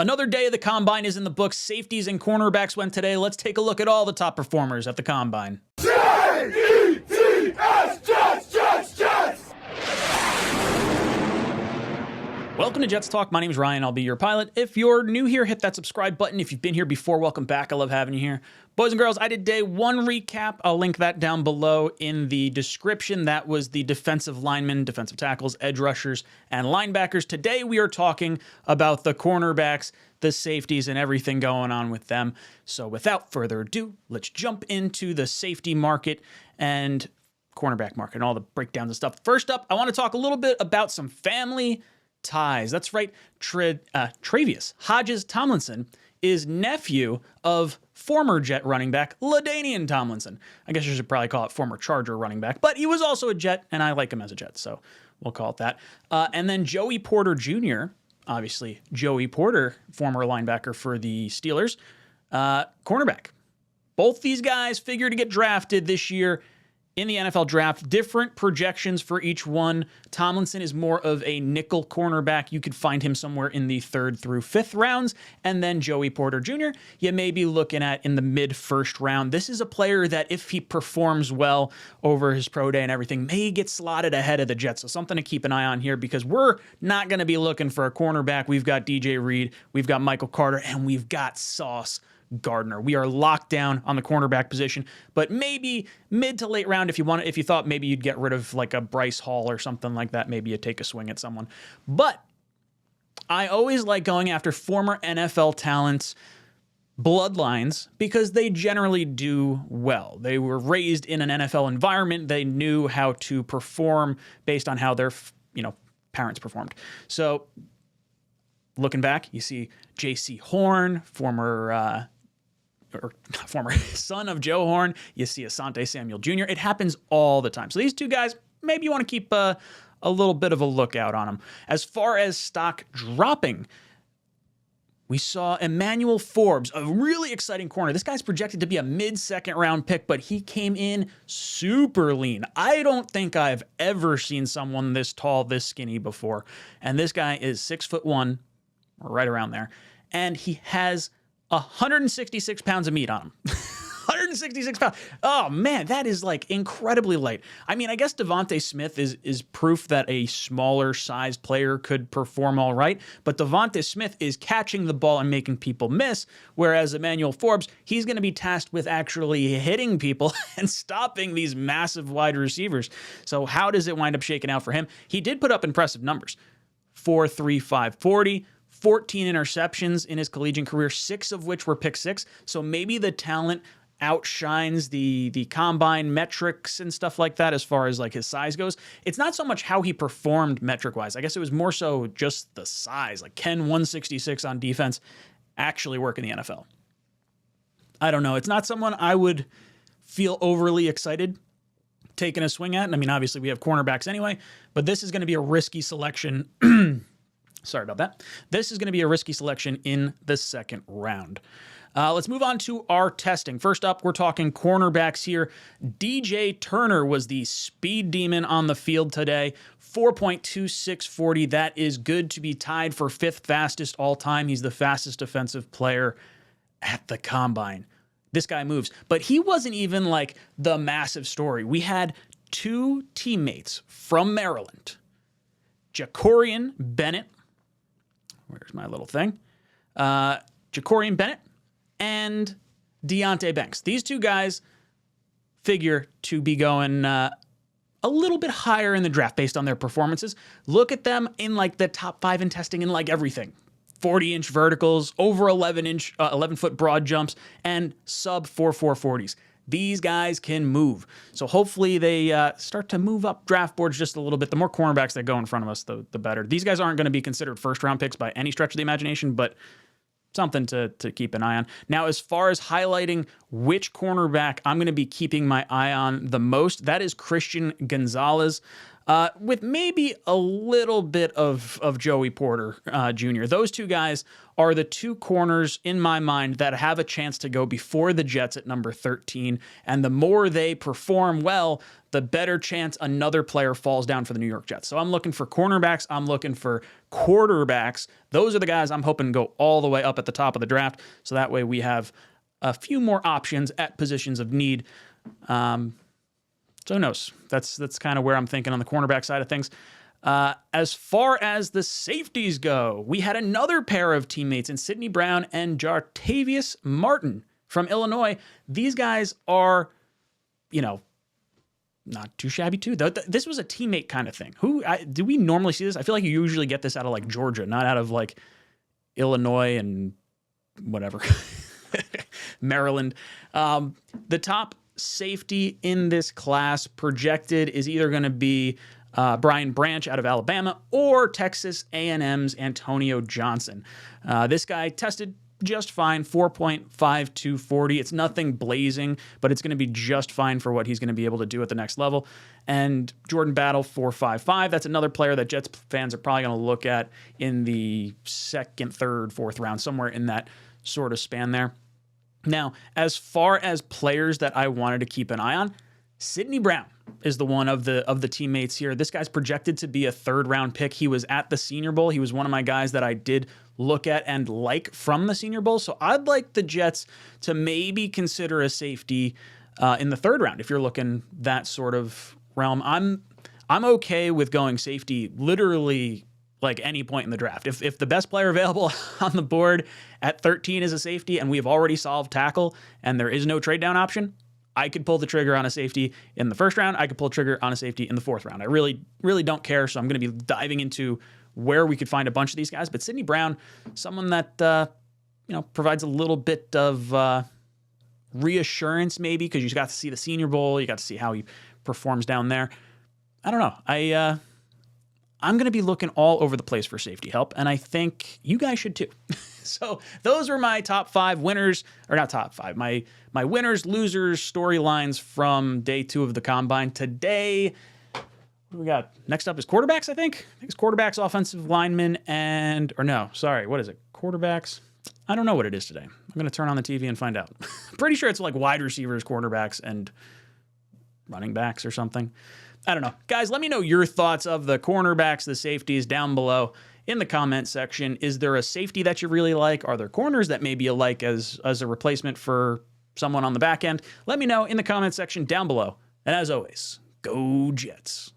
Another day of the Combine is in the books. Safeties and cornerbacks went today. Let's take a look at all the top performers at the Combine. Jets! Welcome to Jets Talk. My name is Ryan. I'll be your pilot. If you're new here, hit that subscribe button. If you've been here before, welcome back. I love having you here. Boys and girls, I did day one recap. I'll link that down below in the description. That was the defensive linemen, defensive tackles, edge rushers, and linebackers. Today we are talking about the cornerbacks, the safeties, and everything going on with them. So without further ado, let's jump into the safety market and cornerback market and all the breakdowns and stuff. First up, I want to talk a little bit about some family ties. That's right. Travius Hodges Tomlinson is nephew of former Jet running back LaDainian Tomlinson. I guess you should probably call it former Charger running back, but he was also a Jet, and I like him as a Jet, so we'll call it that. And then Joey Porter Jr., obviously Joey Porter, former linebacker for the Steelers, cornerback. Both these guys figure to get drafted this year in the NFL draft. Different projections for each one. Tomlinson is more of a nickel cornerback. You could find him somewhere in the 3rd through 5th rounds. And then Joey Porter Jr., you may be looking at in the mid-1st round. This is a player that, if he performs well over his pro day and everything, may get slotted ahead of the Jets. So something to keep an eye on here, because we're not going to be looking for a cornerback. We've got DJ Reed, we've got Michael Carter, and we've got Sauce Gardner. We are locked down on the cornerback position, but maybe mid to late round, if you thought maybe you'd get rid of like a Bryce Hall or something like that, maybe you take a swing at someone. But I always like going after former NFL talents' bloodlines because they generally do well. They were raised in an NFL environment. They knew how to perform based on how their, parents performed. So looking back, you see J.C. Horn, former son of Joe Horn. You see Asante Samuel Jr. It happens all the time. So these two guys, maybe you want to keep a little bit of a lookout on them. As far as stock dropping, we saw Emmanuel Forbes, a really exciting corner. This guy's projected to be a mid-second round pick, but he came in super lean. I don't think I've ever seen someone this tall, this skinny before. And this guy is 6'1", or right around there, and he has 166 pounds of meat on him. 166 pounds. Oh, man, that is like incredibly light. I mean, I guess Devontae Smith is proof that a smaller sized player could perform all right, but Devontae Smith is catching the ball and making people miss, whereas Emmanuel Forbes, he's going to be tasked with actually hitting people and stopping these massive wide receivers. So how does it wind up shaking out for him? He did put up impressive numbers. 4.3, 5.40. 14 interceptions in his collegiate career, 6 of which were pick six. So maybe the talent outshines the combine metrics and stuff like that as far as like his size goes. It's not so much how he performed metric-wise. I guess it was more so just the size. Like, can 166 on defense actually work in the NFL? I don't know. It's not someone I would feel overly excited taking a swing at. I mean, obviously we have cornerbacks anyway, but this is going to be a risky selection. Sorry about that. This is going to be a risky selection in the 2nd round. Let's move on to our testing. First up, we're talking cornerbacks here. DJ Turner was the speed demon on the field today. 4.2640. That is good to be tied for 5th fastest all time. He's the fastest defensive player at the Combine. This guy moves. But he wasn't even like the massive story. We had 2 teammates from Maryland, Jacorian Bennett. Where's my little thing? Jacorian Bennett and Deonte Banks. These 2 guys figure to be going a little bit higher in the draft based on their performances. Look at them in like the top 5 in testing in like everything. 40-inch verticals, over 11-foot broad jumps, and sub 4.4 40s. These guys can move. So hopefully they start to move up draft boards just a little bit. The more cornerbacks that go in front of us, the better. These guys aren't going to be considered first-round picks by any stretch of the imagination, but something to keep an eye on. Now, as far as highlighting which cornerback I'm going to be keeping my eye on the most, that is Christian Gonzalez. with maybe a little bit of Joey Porter Jr. Those two guys are the two corners in my mind that have a chance to go before the Jets at number 13. And the more they perform well, the better chance another player falls down for the New York Jets. So I'm looking for cornerbacks. I'm looking for quarterbacks. Those are the guys I'm hoping to go all the way up at the top of the draft. So that way we have a few more options at positions of need. So who knows? That's kind of where I'm thinking on the cornerback side of things. As far as the safeties go, we had another pair of teammates in Sidney Brown and Jartavius Martin from Illinois. These guys are, not too shabby too. This was a teammate kind of thing. Do we normally see this? I feel like you usually get this out of like Georgia, not out of like Illinois and whatever, Maryland. The top safety in this class projected is either going to be Brian Branch out of Alabama or Texas A&M's Antonio Johnson. This guy tested just fine, 4.52 40. It's nothing blazing, but it's going to be just fine for what he's going to be able to do at the next level. And Jordan Battle, 4.55. That's another player that Jets fans are probably going to look at in the second, third, fourth round, somewhere in that sort of span there. Now, as far as players that I wanted to keep an eye on, Sidney Brown is the one of the teammates here. This guy's projected to be a third-round pick. He was at the Senior Bowl. He was one of my guys that I did look at and like from the Senior Bowl. So I'd like the Jets to maybe consider a safety in the third round if you're looking that sort of realm. I'm okay with going safety literally like any point in the draft. If the best player available on the board at 13 is a safety and we have already solved tackle and there is no trade down option, I could pull the trigger on a safety in the first round. I could pull the trigger on a safety in the fourth round. I really, really don't care. So I'm going to be diving into where we could find a bunch of these guys. But Sidney Brown, someone that provides a little bit of reassurance maybe because you got to see the Senior Bowl. You got to see how he performs down there. I don't know. I'm going to be looking all over the place for safety help, and I think you guys should too. So those were my top five winners, or not top five, my winners, losers, storylines from day 2 of the Combine. Today, what do we got? Next up is quarterbacks, I think. I think it's quarterbacks, offensive linemen, what is it? Quarterbacks? I don't know what it is today. I'm going to turn on the TV and find out. Pretty sure it's like wide receivers, quarterbacks, and running backs or something. I don't know. Guys, let me know your thoughts of the cornerbacks, the safeties down below in the comment section. Is there a safety that you really like? Are there corners that maybe you like as a replacement for someone on the back end? Let me know in the comment section down below. And as always, go Jets.